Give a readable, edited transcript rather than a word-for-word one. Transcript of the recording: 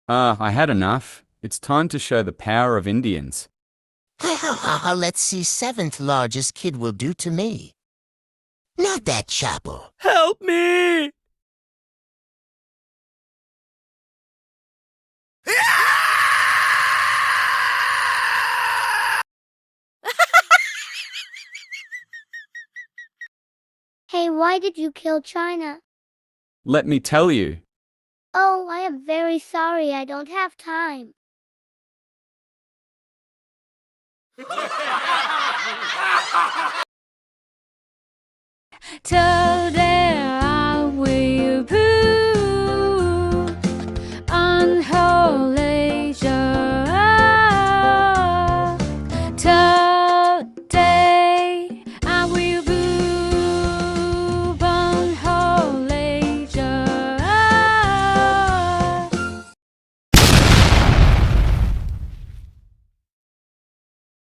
I had enough. It's time to show the power of Indians. Let's see seventh largest kid will do to me. Not that Chapo. Help me! Hey, why did you kill China? Let me tell you. Oh, I am very sorry. I don't have time. Today